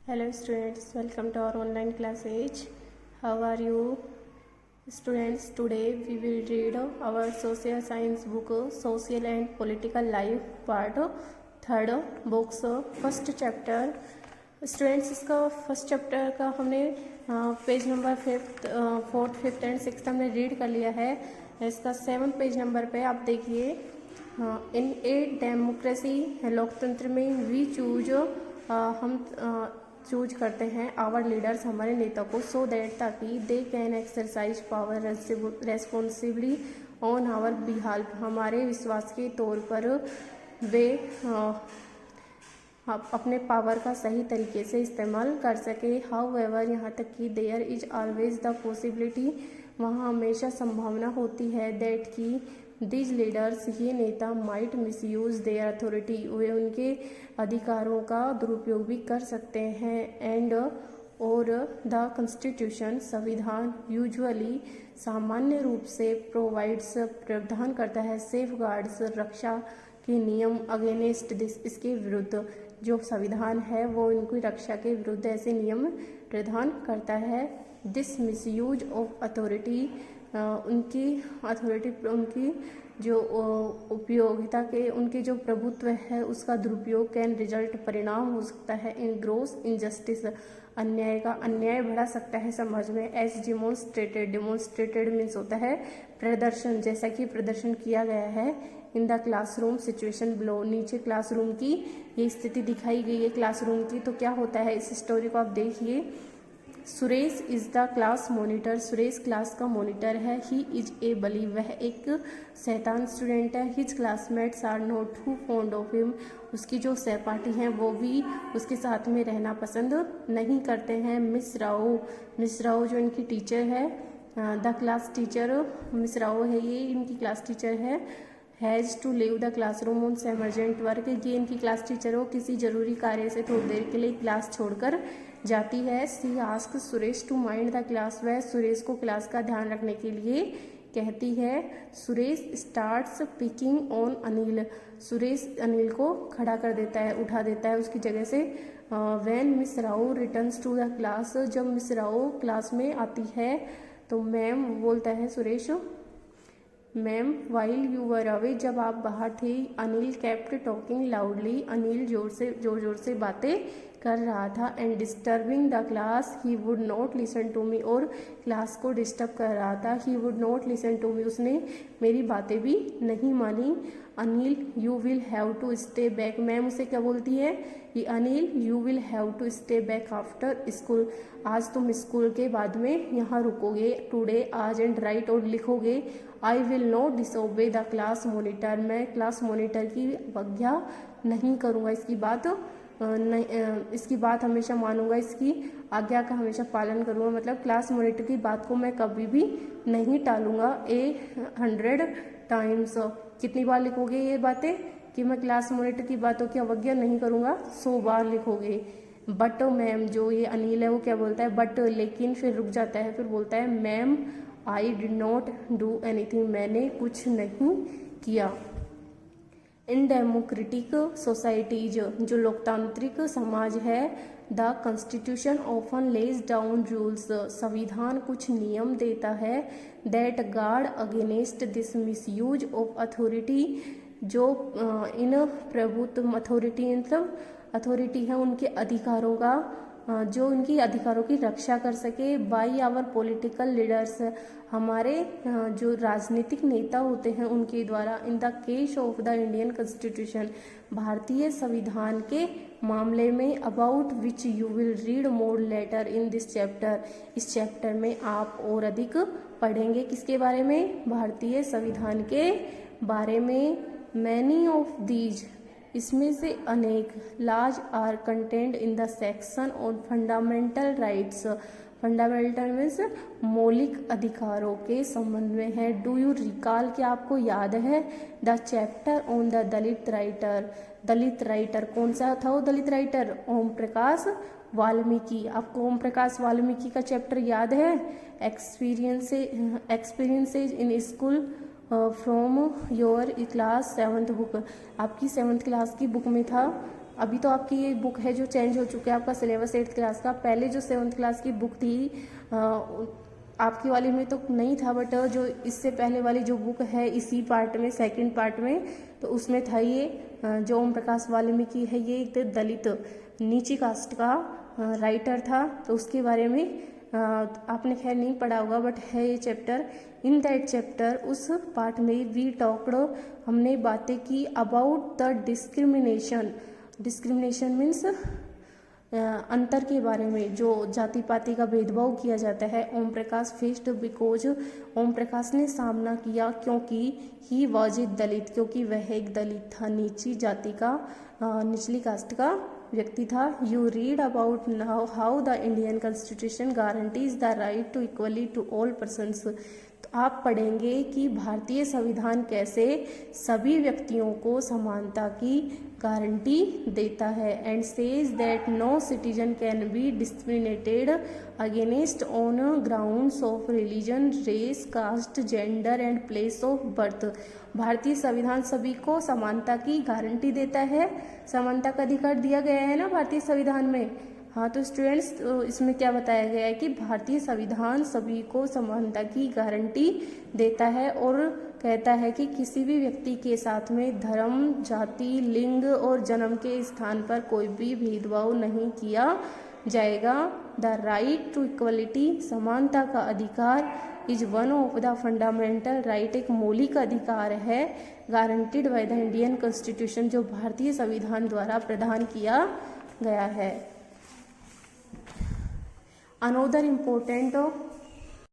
Hello students, welcome to our online classes. How are you? Students, today we will read our social science book Social and Political Life part 3rd books first chapter. Students इसका first chapter का हमने page number 5th 4th 5th and 6th हमने read कर लिया है. इसका 7th page number पे आप देखिए, इन ए डेमोक्रेसी लोकतंत्र में वी चूज हम चूज करते हैं आवर लीडर्स हमारे नेता को सो दैट ताकि they can exercise power responsibly on our behalf हमारे विश्वास के तौर पर वे अपने पावर का सही तरीके से इस्तेमाल कर सके. हाउ एवर यहाँ तक कि there is always the possibility वहाँ हमेशा संभावना होती है दैट कि दीज लीडर्स ये नेता माइट मिसयूज देयर अथॉरिटी वे उनके अधिकारों का दुरुपयोग भी कर सकते हैं. एंड और द कॉन्स्टिट्यूशन संविधान यूजुअली सामान्य रूप से प्रोवाइड्स प्रावधान करता है सेफ गार्ड्स रक्षा के नियम अगेंस्ट दिस इसके विरुद्ध. जो संविधान है वो इनकी रक्षा के विरुद्ध ऐसे नियम प्रदान करता है. दिस मिसयूज ऑफ अथॉरिटी उनकी अथॉरिटी उनकी जो उपयोगिता के उनके जो प्रभुत्व है उसका दुरुपयोग कैन रिजल्ट परिणाम हो सकता है इन ग्रोस इनजस्टिस अन्याय बढ़ा सकता है समाज में. एज डिमोन्स्ट्रेटेड मीन्स होता है प्रदर्शन, जैसा कि प्रदर्शन किया गया है. In the classroom situation below नीचे क्लासरूम की ये स्थिति दिखाई गई है क्लासरूम की. तो क्या होता है इस स्टोरी को आप देखिए. Suresh is the class monitor Suresh class का मॉनिटर है. ही इज ए बली वह एक शैतान स्टूडेंट है. His classmates are not too fond of him उसकी जो सहपाठी हैं वो भी उसके साथ में रहना पसंद नहीं करते हैं. मिस राव जो इनकी टीचर है, the class teacher miss Rao है ये इनकी क्लास टीचर है. Has to leave the classroom on emergent work ये इनकी क्लास टीचर हो किसी जरूरी कार्य से थोड़ी देर के लिए क्लास छोड़कर जाती है. She ask Suresh to mind the class वह सुरेश को क्लास का ध्यान रखने के लिए कहती है. Suresh starts picking on Anil Suresh Anil को खड़ा कर देता है उठा देता है उसकी जगह से. When miss Rao returns to the class जब मिस राव क्लास में आती है तो मैम बोलता है Suresh ma'am while you were away जब आप बाहर थे. Anil kept talking loudly Anil जोर से बातें कर रहा था. And disturbing the class he would not listen to me और क्लास को डिस्टर्ब कर रहा था. He would not listen to me उसने मेरी बातें भी नहीं मानी. Anil you will have to stay back ma'am उसे क्या बोलती है कि Anil you will have to stay back after school आज तुम स्कूल के बाद में यहाँ रुकोगे. टुडे आज एंड राइट और लिखोगे. I will not disobey the class monitor मैं क्लास मॉनिटर की अवज्ञा नहीं करूँगा इसकी बात हमेशा मानूंगा इसकी आज्ञा का हमेशा पालन करूँगा. मतलब क्लास मॉनिटर की बात को मैं कभी भी नहीं टालूंगा. 100 टाइम्स कितनी बार लिखोगे ये बातें कि मैं क्लास मॉनिटर की बातों की अवज्ञा नहीं करूँगा 100 बार लिखोगे. बट मैम जो ये अनिल है वो क्या बोलता है बट लेकिन फिर रुक जाता है फिर बोलता है ma'am I did not do anything मैंने कुछ नहीं किया. इन डेमोक्रेटिक सोसाइटीज जो लोकतांत्रिक समाज है the constitution often lays down rules संविधान कुछ नियम देता है that guard against this misuse of authority जो इन प्रभुत्व अथॉरिटी है उनके अधिकारों का जो उनकी अधिकारों की रक्षा कर सके. बाई आवर पॉलिटिकल लीडर्स हमारे जो राजनीतिक नेता होते हैं उनके द्वारा. In the case of the Indian constitution भारतीय संविधान के मामले में about which you will read more later in this chapter इस चैप्टर में आप और अधिक पढ़ेंगे. किसके बारे में भारतीय संविधान के बारे में. मैनी ऑफ दीज इसमें से अनेक laws are content in the section on fundamental rights fundamental means मौलिक अधिकारों के संबंध में है. डू यू रिकॉल क्या आपको याद है the chapter on the Dalit writer कौन सा था वो दलित राइटर ओम प्रकाश वाल्मीकि. आपको ओम प्रकाश वाल्मीकि का चैप्टर याद है. Experiences in school from your class 7th book आपकी 7th क्लास की बुक में था. अभी तो आपकी ये बुक है जो चेंज हो चुका है आपका सिलेबस 8th क्लास का। पहले जो 7th क्लास की बुक थी आपकी वाली में तो नहीं था, बट जो इससे पहले वाली जो बुक है इसी पार्ट में, सेकंड पार्ट में, तो उसमें था ये जो ओम प्रकाश वाल्मीकि है, ये एक दलित नीची कास्ट का राइटर था। तो उसके बारे में आपने खैर नहीं पढ़ा होगा, बट है ये चैप्टर। इन दैट चैप्टर, उस पार्ट में वी टॉक्ड, हमने बातें की about the discrimination. Discrimination means अंतर के बारे में, जो जाति पाति का भेदभाव किया जाता है। ओम प्रकाश फेस्ड बिकॉज, ओम प्रकाश ने सामना किया क्योंकि ही वॉज ए दलित, क्योंकि वह एक दलित था, नीची जाति का, निचली कास्ट का व्यक्ति था। You read about now how the Indian constitution guarantees the right to equally to all persons. तो आप पढ़ेंगे कि भारतीय संविधान कैसे सभी व्यक्तियों को समानता की गारंटी देता है। And says that no citizen can be discriminated against on grounds of religion, race, caste, gender and place of birth. भारतीय संविधान सभी को समानता की गारंटी देता है। समानता का अधिकार दिया गया है ना भारतीय संविधान में। हाँ, तो स्टूडेंट्स इसमें क्या बताया गया है कि भारतीय संविधान सभी को समानता की गारंटी देता है और कहता है कि किसी भी व्यक्ति के साथ में धर्म, जाति, लिंग और जन्म के स्थान पर कोई भी भेदभाव नहीं किया जाएगा। द राइट टू इक्वलिटी, समानता का अधिकार, is one of the fundamental right, एक मौलिक अधिकार है, guaranteed by the Indian constitution, जो भारतीय संविधान द्वारा प्रदान किया गया है। Another important